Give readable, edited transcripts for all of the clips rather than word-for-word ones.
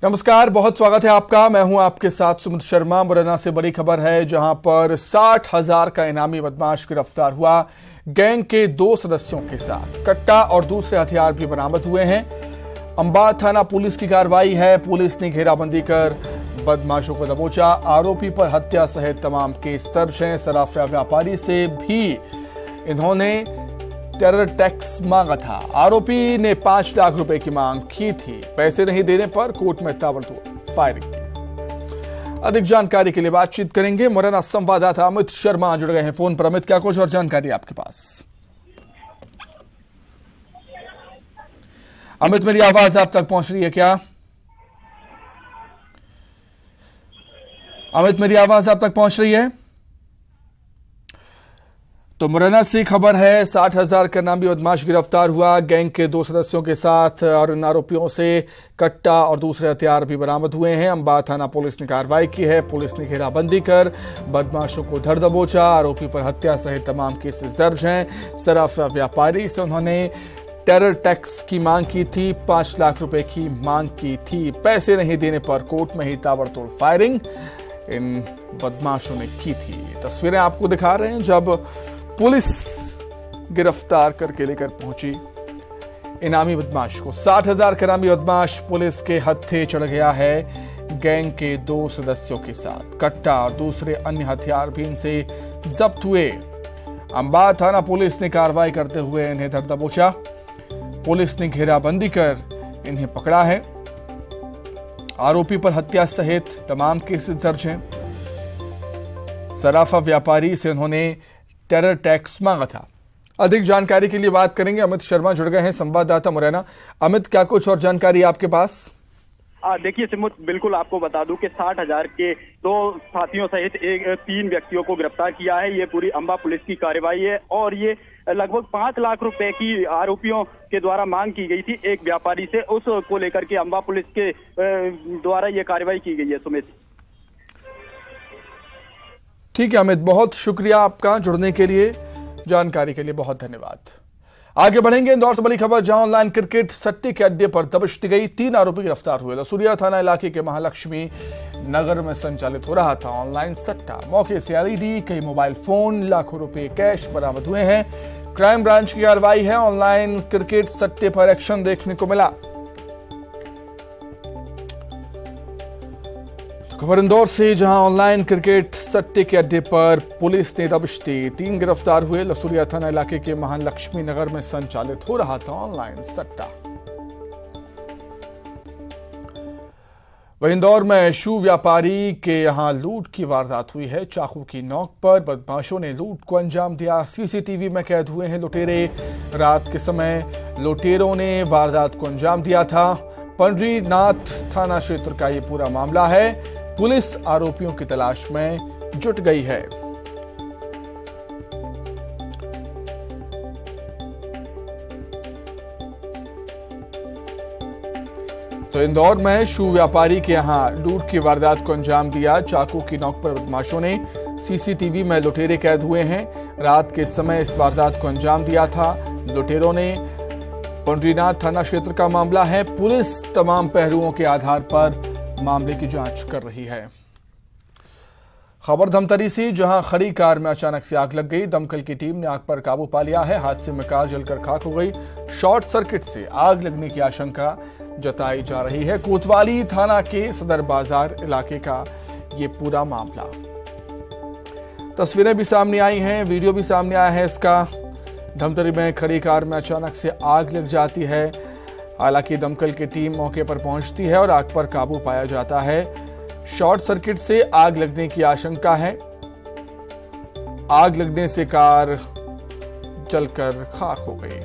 नमस्कार, बहुत स्वागत है आपका। मैं हूं आपके साथ सुमित शर्मा। मुरैना से बड़ी खबर है, जहां पर 60,000 का इनामी बदमाश गिरफ्तार हुआ। गैंग के 2 सदस्यों के साथ कट्टा और दूसरे हथियार भी बरामद हुए हैं। अंबा थाना पुलिस की कार्रवाई है। पुलिस ने घेराबंदी कर बदमाशों को दबोचा। आरोपी पर हत्या सहित तमाम केस दर्ज हैं। सराफा व्यापारी से भी इन्होंने टेरर टैक्स मांगा था। आरोपी ने 5 लाख रुपए की मांग की थी। पैसे नहीं देने पर कोर्ट में ताबड़तोड़ फायरिंग की। अधिक जानकारी के लिए बातचीत करेंगे। मुरैना संवाददाता अमित शर्मा जुड़ गए हैं फोन पर। अमित, क्या कुछ और जानकारी आपके पास? अमित, मेरी आवाज आप तक पहुंच रही है क्या? अमित, मेरी आवाज आप तक पहुंच रही है? तो मुरैना से खबर है, 60,000 का इनामी बदमाश गिरफ्तार हुआ। गैंग के 2 सदस्यों के साथ और इन आरोपियों से कट्टा और दूसरे हथियार भी बरामद हुए हैं। अंबा थाना पुलिस ने कार्रवाई की है। पुलिस ने घेराबंदी कर बदमाशों को धर दबोचा। आरोपी पर हत्या सहित तमाम केसेस दर्ज हैं। सराफा व्यापारी से उन्होंने टेरर टैक्स की मांग की थी। 5 लाख रुपए की मांग की थी। पैसे नहीं देने पर कोर्ट में ही ताबड़तोड़ फायरिंग इन बदमाशों ने की थी। तस्वीरें आपको दिखा रहे हैं जब पुलिस गिरफ्तार करके लेकर पहुंची इनामी बदमाश को। 60,000 का इनामी बदमाश पुलिस के हत्थे चढ़ गया है। गैंग के 2 सदस्यों के साथ कट्टा और दूसरे अन्य हथियार भी इनसे जब्त हुए। अंबा थाना पुलिस ने कार्रवाई करते हुए इन्हें धर दबोचा। पुलिस ने घेराबंदी कर इन्हें पकड़ा है। आरोपी पर हत्या सहित तमाम केसेस दर्ज हैं। सराफा व्यापारी से उन्होंने टेरर टैक्स मांगा था। अधिक जानकारी के लिए बात करेंगे। अमित शर्मा जुड़ गए हैं, संवाददाता मुरैना। अमित, क्या कुछ और जानकारी आपके पास? देखिए सिमुत, बिल्कुल आपको बता दूं कि 60,000 के 2 साथियों सहित 3 व्यक्तियों को गिरफ्तार किया है। ये पूरी अंबा पुलिस की कार्रवाई है और ये लगभग 5 लाख रुपए की आरोपियों के द्वारा मांग की गई थी एक व्यापारी से। उसको लेकर के अंबा पुलिस के द्वारा ये कार्रवाई की गई है। सुमित, ठीक है अमित, बहुत शुक्रिया आपका जुड़ने के लिए, जानकारी के लिए बहुत धन्यवाद। आगे बढ़ेंगे। इंदौर से बड़ी खबर, जहां ऑनलाइन क्रिकेट सट्टे के अड्डे पर दबिश दी गई। 3 आरोपी गिरफ्तार हुए। लसूरिया थाना इलाके के महालक्ष्मी नगर में संचालित हो रहा था ऑनलाइन सट्टा। मौके से एलईडी, कई मोबाइल फोन, लाखों रुपए कैश बरामद हुए हैं। क्राइम ब्रांच की कार्रवाई है। ऑनलाइन क्रिकेट सट्टे पर एक्शन देखने को मिला। खबर इंदौर से, जहां ऑनलाइन क्रिकेट सट्टे के अड्डे पर पुलिस ने दबिश दी। 3 गिरफ्तार हुए। लसूरिया थाना इलाके के महालक्ष्मी नगर में संचालित हो रहा था ऑनलाइन सट्टा। वहीं इंदौर में शू व्यापारी के यहां लूट की वारदात हुई है। चाकू की नोक पर बदमाशों ने लूट को अंजाम दिया। सीसीटीवी में कैद हुए हैं लुटेरे। रात के समय लुटेरों ने वारदात को अंजाम दिया था। पंडरीनाथ थाना क्षेत्र का यह पूरा मामला है। पुलिस आरोपियों की तलाश में जुट गई है। तो इंदौर में शू व्यापारी के यहां लूट की वारदात को अंजाम दिया। चाकू की नोक पर बदमाशों ने। सीसीटीवी में लुटेरे कैद हुए हैं। रात के समय इस वारदात को अंजाम दिया था लुटेरों ने। पंडरीनाथ थाना क्षेत्र का मामला है। पुलिस तमाम पहलुओं के आधार पर मामले की जांच कर रही है। खबर धमतरी से, जहां खड़ी कार में अचानक से आग लग गई। दमकल की टीम ने आग पर काबू पा लिया है। हादसे में कार जलकर खाक हो गई। शॉर्ट सर्किट से आग लगने की आशंका जताई जा रही है। कोतवाली थाना के सदर बाजार इलाके का ये पूरा मामला। तस्वीरें भी सामने आई हैं, वीडियो भी सामने आया है इसका। धमतरी में खड़ी कार में अचानक से आग लग जाती है। हालांकि दमकल की टीम मौके पर पहुंचती है और आग पर काबू पाया जाता है। शॉर्ट सर्किट से आग लगने की आशंका है। आग लगने से कार जलकर खाक हो गई।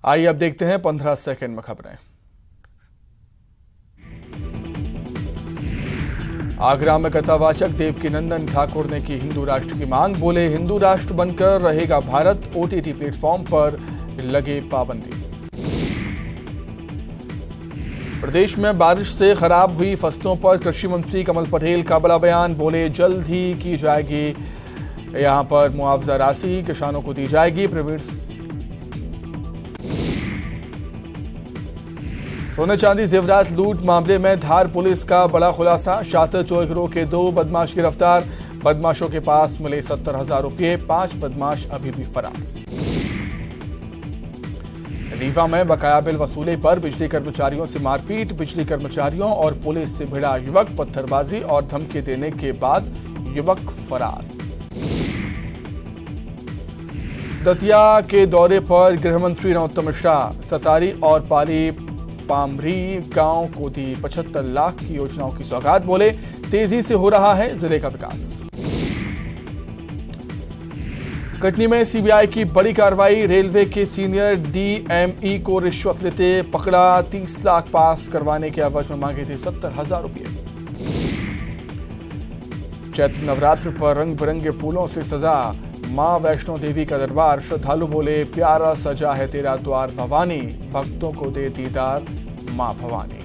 आइए अब देखते हैं 15 सेकंड में खबरें। आगरा में कथावाचक देवकीनंदन ठाकुर ने की हिंदू राष्ट्र की मांग। बोले, हिंदू राष्ट्र बनकर रहेगा भारत। ओटीटी प्लेटफॉर्म पर लगे पाबंदी। प्रदेश में बारिश से खराब हुई फसलों पर कृषि मंत्री कमल पटेल का बड़ा बयान। बोले, जल्द ही की जाएगी यहां पर मुआवजा राशि किसानों को दी जाएगी। प्रवीण सोने चांदी जेवरात लूट मामले में धार पुलिस का बड़ा खुलासा। शातिर चोर गिरोह के 2 बदमाश गिरफ्तार। बदमाशों के पास मिले 70,000 रुपये। 5 बदमाश अभी भी फरार। रीवा में बकाया बिल वसूले पर बिजली कर्मचारियों से मारपीट। बिजली कर्मचारियों और पुलिस से भिड़ा युवक। पत्थरबाजी और धमकी देने के बाद युवक फरार। दतिया के दौरे पर गृहमंत्री नरोत्तम मिश्रा। सतारी और पाली पामरी गांव को दी 75 लाख की योजनाओं की सौगात। बोले तेजी से हो रहा है जिले का विकास। कटनी में सीबीआई की बड़ी कार्रवाई। रेलवे के सीनियर डीएमई को रिश्वत लेते पकड़ा। 30 लाख पास करवाने के एवज में मांगे थे 70,000 रुपये। चैत्र नवरात्र पर रंग बिरंगे फूलों से सजा मां वैष्णो देवी का दरबार। श्रद्धालु बोले प्यारा सजा है तेरा द्वार भवानी। भक्तों को दे दीदार मां भवानी।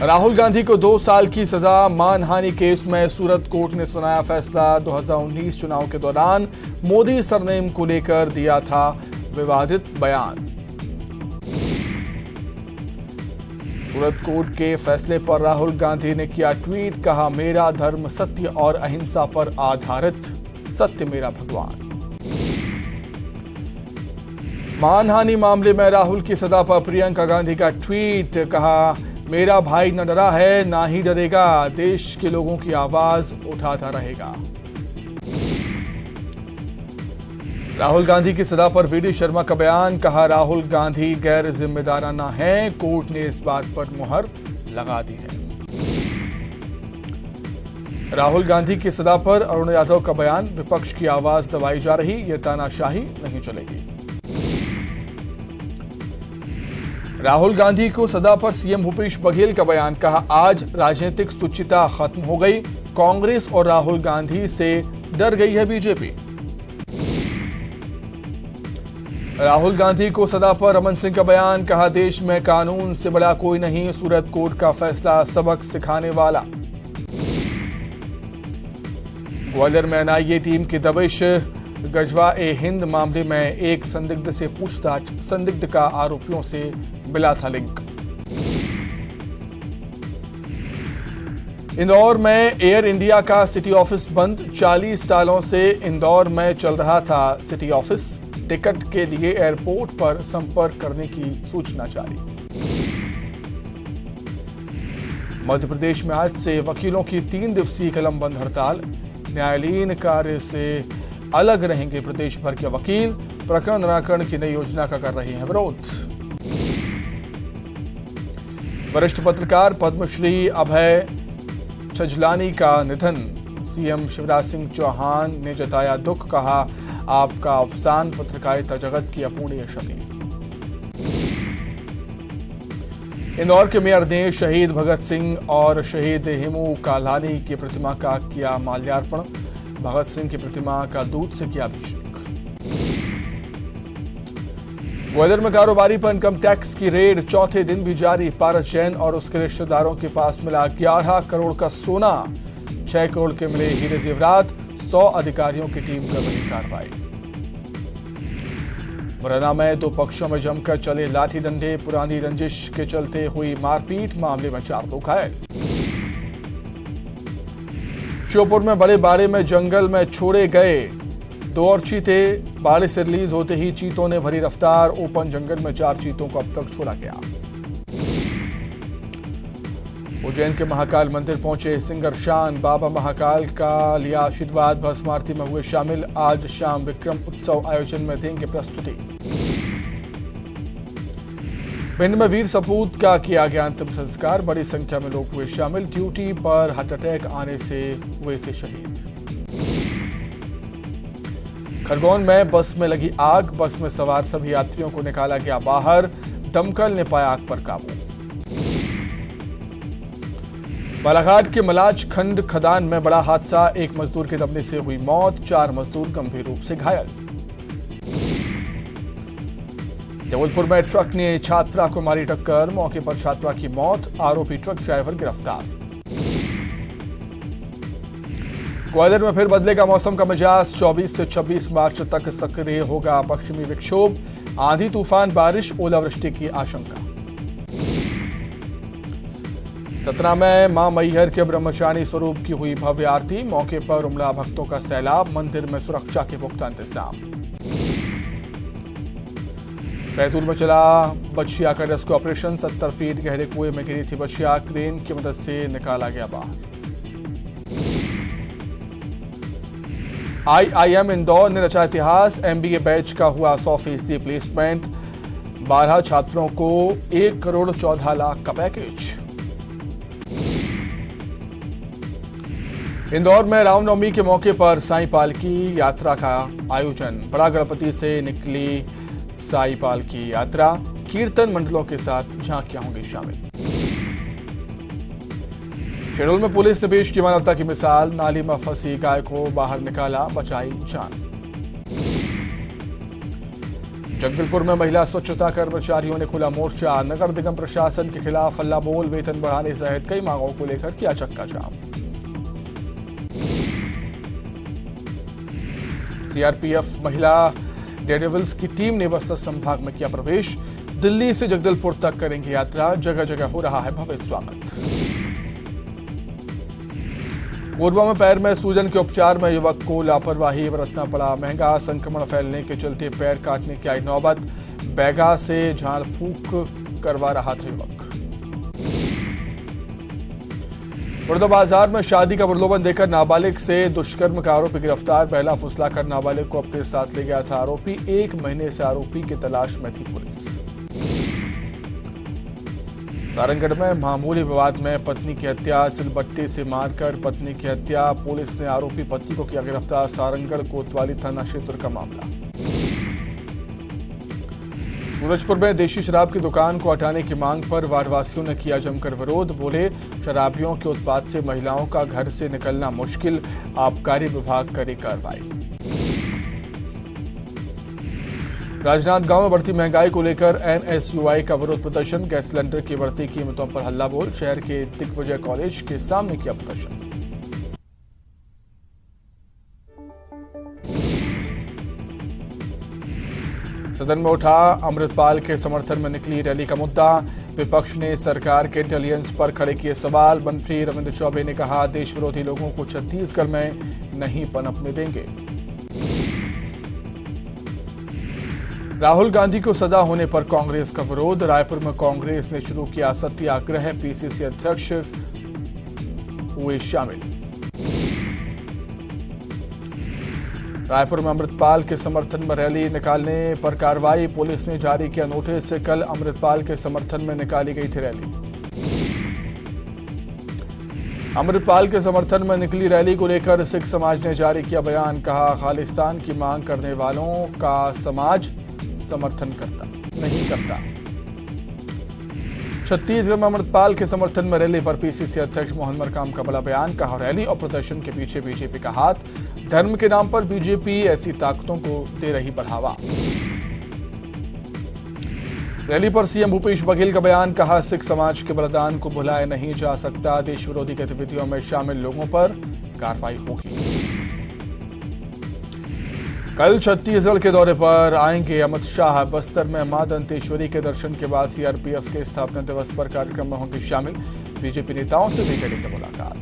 राहुल गांधी को 2 साल की सजा। मानहानि केस में सूरत कोर्ट ने सुनाया फैसला। 2019 चुनाव के दौरान मोदी सरनेम को लेकर दिया था विवादित बयान। सूरत कोर्ट के फैसले पर राहुल गांधी ने किया ट्वीट। कहा मेरा धर्म सत्य और अहिंसा पर आधारित। सत्य मेरा भगवान। मानहानि मामले में राहुल की सजा पर प्रियंका गांधी का ट्वीट। कहा मेरा भाई न डरा है ना ही डरेगा। देश के लोगों की आवाज उठाता रहेगा। राहुल गांधी की सजा पर वीडी शर्मा का बयान। कहा राहुल गांधी गैर जिम्मेदाराना हैं। कोर्ट ने इस बात पर मुहर लगा दी है। राहुल गांधी की सजा पर अरुण यादव का बयान। विपक्ष की आवाज दबाई जा रही। ये तानाशाही नहीं चलेगी। राहुल गांधी को सजा पर सीएम भूपेश बघेल का बयान। कहा आज राजनीतिक तुच्छता खत्म हो गई। कांग्रेस और राहुल गांधी से डर गई है बीजेपी। राहुल गांधी को सजा पर रमन सिंह का बयान। कहा देश में कानून से बड़ा कोई नहीं। सूरत कोर्ट का फैसला सबक सिखाने वाला। ग्वालियर में एनआईए टीम की दबिश। गजवा ए हिंद मामले में एक संदिग्ध से पूछताछ। संदिग्ध का आरोपियों से मिला था लिंक। इंदौर में एयर इंडिया का सिटी ऑफिस बंद। 40 सालों से इंदौर में चल रहा था सिटी ऑफिस। टिकट के लिए एयरपोर्ट पर संपर्क करने की सूचना जारी। मध्य प्रदेश में आज से वकीलों की 3 दिवसीय कलमबंद हड़ताल। न्यायालयीन कार्य से अलग रहेंगे प्रदेश भर के वकील। प्रकरण निराकरण की नई योजना का कर रहे हैं विरोध। वरिष्ठ पत्रकार पद्मश्री अभय छजलानी का निधन। सीएम शिवराज सिंह चौहान ने जताया दुख। कहा आपका अवसान पत्रकारिता जगत की अपूर्णीय क्षति। इंदौर के मेयर ने शहीद भगत सिंह और शहीद हेमू कालानी की प्रतिमा का किया माल्यार्पण। भगत सिंह की प्रतिमा का दूध से किया अभिषेक। ग्वालियर में कारोबारी पर इनकम टैक्स की रेड। चौथे दिन भी जारी। पारस जैन और उसके रिश्तेदारों के पास मिला 11 करोड़ का सोना। 6 करोड़ के मिले हीरे जेवरात। 100 अधिकारियों की टीम कर रही कार्रवाई। मुरैना में 2 पक्षों में जमकर चले लाठी डंडे। पुरानी रंजिश के चलते हुई मारपीट। मामले में 4 लोग घायल। श्योपुर में बड़े बाड़े में जंगल में छोड़े गए 2 और चीते। बाड़े से रिलीज होते ही चीतों ने भरी रफ्तार। ओपन जंगल में 4 चीतों को अब तक छोड़ा गया। उज्जैन के महाकाल मंदिर पहुंचे सिंगर शान। बाबा महाकाल का लिया आशीर्वाद। भस्म आरती में हुए शामिल। आज शाम विक्रम उत्सव आयोजन में देंगे प्रस्तुति। भिंड में वीर सपूत का किया गया अंतिम संस्कार। बड़ी संख्या में लोग हुए शामिल। ड्यूटी पर हार्ट अटैक आने से हुए थे शहीद। खरगोन में बस में लगी आग। बस में सवार सभी यात्रियों को निकाला गया बाहर। दमकल ने पाया आग पर काबू। बालाघाट के मलाज खंड खदान में बड़ा हादसा। 1 मजदूर के दबने से हुई मौत। 4 मजदूर गंभीर रूप से घायल। जबलपुर में ट्रक ने छात्रा को मारी टक्कर। मौके पर छात्रा की मौत। आरोपी ट्रक ड्राइवर गिरफ्तार। ग्वालियर में फिर बदलेगा मौसम का मिजाज। 24 से 26 मार्च तक सक्रिय होगा पश्चिमी विक्षोभ। आंधी तूफान, बारिश, ओलावृष्टि की आशंका। सतना में मां मैहर के ब्रह्मचारी स्वरूप की हुई भव्य आरती। मौके पर उमड़ा भक्तों का सैलाब। मंदिर में सुरक्षा के पुख्ता इंतजाम। बैतूल में चला बछिया का रेस्क्यू ऑपरेशन। 70 फीट गहरे कुएं में गिरी थी बछिया। क्रेन की मदद से निकाला गया बाहर। IIM इंदौर ने रचा इतिहास। MBA बैच का हुआ 100% प्लेसमेंट। 12 छात्रों को 1 करोड़ 14 लाख का पैकेज। इंदौर में रामनवमी के मौके पर साईं पालकी यात्रा का आयोजन। बड़ा गणपति से निकली साईं पालकी यात्रा। कीर्तन मंडलों के साथ झांकियां होंगी शामिल। शहडोल में पुलिस ने पेश की मानवता की मिसाल। नाली में फंसी गाय को बाहर निकाला, बचाई जान। जगदलपुर में महिला स्वच्छता कर्मचारियों ने खुला मोर्चा। नगर निगम प्रशासन के खिलाफ हल्ला बोल। वेतन बढ़ाने सहित कई मांगों को लेकर किया चक्का जाम। CRPF महिला डेयरडेविल्स की टीम ने बस्तर संभाग में किया प्रवेश। दिल्ली से जगदलपुर तक करेंगे यात्रा। जगह जगह हो रहा है भव्य स्वागत। कोरबा में पैर में सूजन के उपचार में युवक को लापरवाही बरतना पड़ा महंगा। संक्रमण फैलने के चलते पैर काटने की आई नौबत। बैगा से झाड़ फूंक करवा रहा था युवक। बड़ौदा में शादी का प्रलोभन देकर नाबालिग से दुष्कर्म का आरोपी गिरफ्तार। पहला फुसलाकर नाबालिग को अपने साथ ले गया था आरोपी। 1 महीने से आरोपी की तलाश में थी पुलिस। सारंगढ़ में मामूली विवाद में पत्नी की हत्या। सिलबट्टे से मारकर पत्नी की हत्या। पुलिस ने आरोपी पति को किया गिरफ्तार। सारंगढ़ कोतवाली थाना क्षेत्र का मामला। सूरजपुर में देशी शराब की दुकान को हटाने की मांग पर वार्डवासियों ने किया जमकर विरोध। बोले, शराबियों के उत्पाद से महिलाओं का घर से निकलना मुश्किल। आबकारी विभाग करे कार्रवाई। राजनांदगांव में बढ़ती महंगाई को लेकर NSUI का विरोध प्रदर्शन। गैस सिलेंडर की बढ़ती कीमतों पर हल्ला बोल। शहर के दिग्विजय कॉलेज के सामने किया प्रदर्शन। सदन में उठा अमृतपाल के समर्थन में निकली रैली का मुद्दा। विपक्ष ने सरकार के इंटेलिजेंस पर खड़े किए सवाल। मंत्री रविंद्र चौबे ने कहा, देश विरोधी लोगों को छत्तीसगढ़ में नहीं पनपने देंगे। राहुल गांधी को सजा होने पर कांग्रेस का विरोध। रायपुर में कांग्रेस ने शुरू किया सत्याग्रह। PCC अध्यक्ष हुए शामिल। रायपुर में अमृतपाल के समर्थन में रैली निकालने पर कार्रवाई। पुलिस ने जारी किया नोटिस। कल अमृतपाल के समर्थन में निकाली गई थी रैली। अमृतपाल के समर्थन में निकली रैली को लेकर सिख समाज ने जारी किया बयान। कहा, खालिस्तान की मांग करने वालों का समाज समर्थन नहीं करता। छत्तीसगढ़ में अमृतपाल के समर्थन में रैली पर PCC अध्यक्ष मोहन मरकाम का बड़ा बयान। कहा, रैली और प्रदर्शन के पीछे बीजेपी का हाथ। धर्म के नाम पर बीजेपी ऐसी ताकतों को दे रही बढ़ावा। रैली पर CM भूपेश बघेल का बयान। कहा, सिख समाज के बलिदान को भुलाया नहीं जा सकता। देश विरोधी गतिविधियों में शामिल लोगों पर कार्रवाई होगी। कल छत्तीसगढ़ के दौरे पर आएंगे अमित शाह। बस्तर में मां दंतेश्वरी के दर्शन के बाद CRPF के स्थापना दिवस पर कार्यक्रम में होंगे शामिल। बीजेपी नेताओं से भी करेंगे मुलाकात।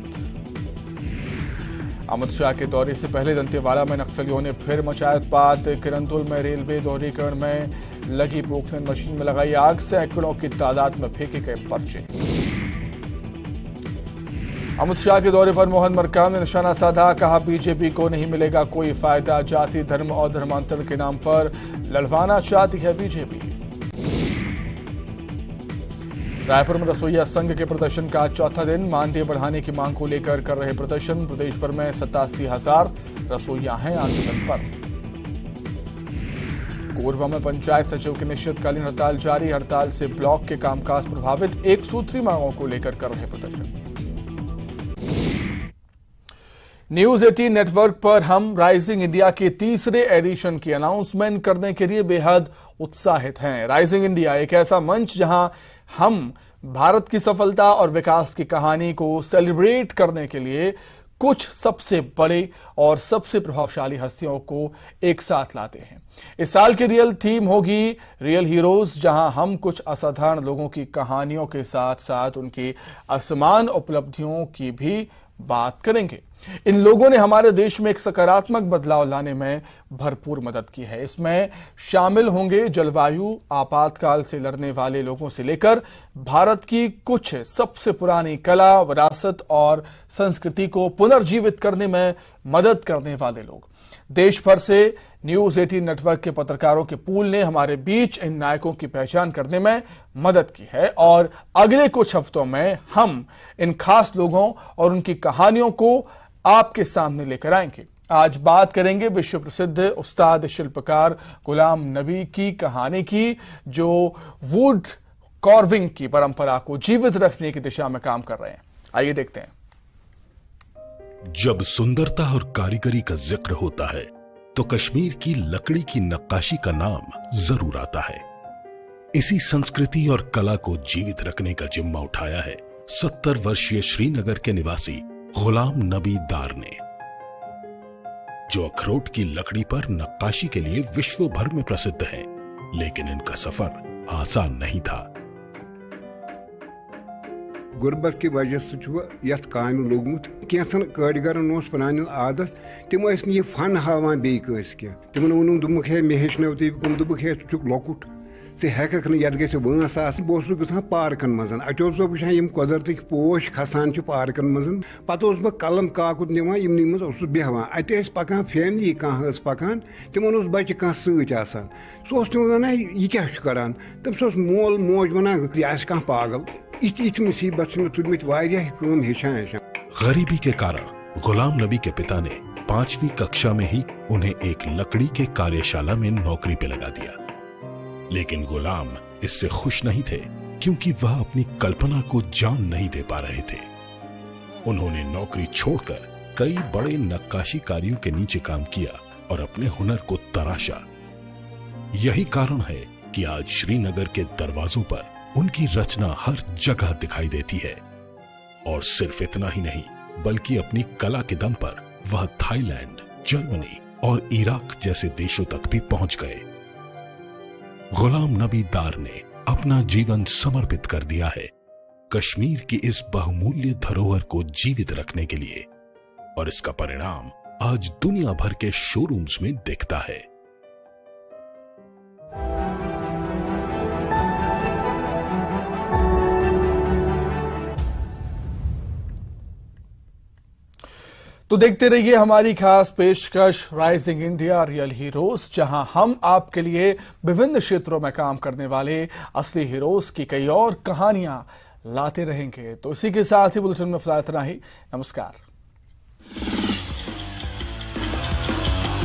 अमित शाह के दौरे से पहले दंतेवाड़ा में नक्सलियों ने फिर मचाया उत्पात। किरंदुल में रेलवे दोहरीकरण में लगी पोखरण मशीन में लगाई आग। सैकड़ों की तादाद में फेंके गए पर्चे। अमित शाह के दौरे पर मोहन मरकाम ने निशाना साधा। कहा, बीजेपी को नहीं मिलेगा कोई फायदा। जाति, धर्म और धर्मांतर के नाम पर लड़वाना चाहती है बीजेपी। रायपुर में रसोइया संघ के प्रदर्शन का चौथा दिन। मानदेय बढ़ाने की मांग को लेकर कर रहे प्रदर्शन। प्रदेश भर में 87,000 रसोइया हैं आंदोलन पर। कोरबा में पंचायत सचिव की निश्चितकालीन हड़ताल जारी। हड़ताल से ब्लॉक के कामकाज प्रभावित। एक सूत्री मांगों को लेकर कर रहे प्रदर्शन। न्यूज 18 नेटवर्क पर हम राइजिंग इंडिया के तीसरे एडिशन की अनाउंसमेंट करने के लिए बेहद उत्साहित हैं। राइजिंग इंडिया एक ऐसा मंच जहां हम भारत की सफलता और विकास की कहानी को सेलिब्रेट करने के लिए कुछ सबसे बड़े और सबसे प्रभावशाली हस्तियों को एक साथ लाते हैं। इस साल की रियल थीम होगी रियल हीरोज, जहां हम कुछ असाधारण लोगों की कहानियों के साथ साथ उनकी असमान उपलब्धियों की भी बात करेंगे। इन लोगों ने हमारे देश में एक सकारात्मक बदलाव लाने में भरपूर मदद की है। इसमें शामिल होंगे जलवायु आपातकाल से लड़ने वाले लोगों से लेकर भारत की कुछ सबसे पुरानी कला, विरासत और संस्कृति को पुनर्जीवित करने में मदद करने वाले लोग। देश भर से न्यूज 18 नेटवर्क के पत्रकारों के पूल ने हमारे बीच इन नायकों की पहचान करने में मदद की है और अगले कुछ हफ्तों में हम इन खास लोगों और उनकी कहानियों को आपके सामने लेकर आएंगे। आज बात करेंगे विश्व प्रसिद्ध उस्ताद शिल्पकार गुलाम नबी की कहानी की, जो वुड कार्विंग की परंपरा को जीवित रखने की दिशा में काम कर रहे हैं। आइए देखते हैं। जब सुंदरता और कारीगरी का जिक्र होता है तो कश्मीर की लकड़ी की नक्काशी का नाम जरूर आता है। इसी संस्कृति और कला को जीवित रखने का जिम्मा उठाया है 70 वर्षीय श्रीनगर के निवासी गुलाम नबी दार ने, जो अखरोट की लकड़ी पर नक्काशी के लिए विश्व भर में प्रसिद्ध है। लेकिन इनका सफर आसान नहीं था। गुर्बत की वजह से यथ काम लोगमुत कैसन कारीगरन पुरान आदत तम यह फन हावान बेस कह तिमन वोन दुमुख है मे हेचनो तुम दुमुख है लकुट े हेक ये गस वंस बहुत गसान पार्कन मज अचो वुचान कुदरत पोश खसान पार्कन मज पे बह कलम काकुत निवान यमनी मज बेहवान अत पकान फैमिली कह पकान तिमन बच्चे कह सह तम वन यह क्या करान तम मोल मोज वन यह कह पागल इथ मुसीबत में तुलमित कम हेचान। गरीबी के कारण गुलाम नबी के पिता ने 5वीं कक्षा में ही उन्हें एक लकड़ी के कार्यशाला में नौकरी पे लगा दिया। लेकिन गुलाम इससे खुश नहीं थे, क्योंकि वह अपनी कल्पना को जान नहीं दे पा रहे थे। उन्होंने नौकरी छोड़कर कई बड़े नक्काशीकारियों के नीचे काम किया और अपने हुनर को तराशा। यही कारण है कि आज श्रीनगर के दरवाजों पर उनकी रचना हर जगह दिखाई देती है। और सिर्फ इतना ही नहीं, बल्कि अपनी कला के दम पर वह थाईलैंड, जर्मनी और इराक जैसे देशों तक भी पहुंच गए। गुलाम नबी दार ने अपना जीवन समर्पित कर दिया है कश्मीर की इस बहुमूल्य धरोहर को जीवित रखने के लिए, और इसका परिणाम आज दुनिया भर के शोरूम्स में दिखता है। तो देखते रहिए हमारी खास पेशकश राइजिंग इंडिया रियल हीरोज, जहां हम आपके लिए विभिन्न क्षेत्रों में काम करने वाले असली हीरोज की कई और कहानियां लाते रहेंगे। तो इसी के साथ ही बुलेटिन में फिलहाल इतना ही। नमस्कार।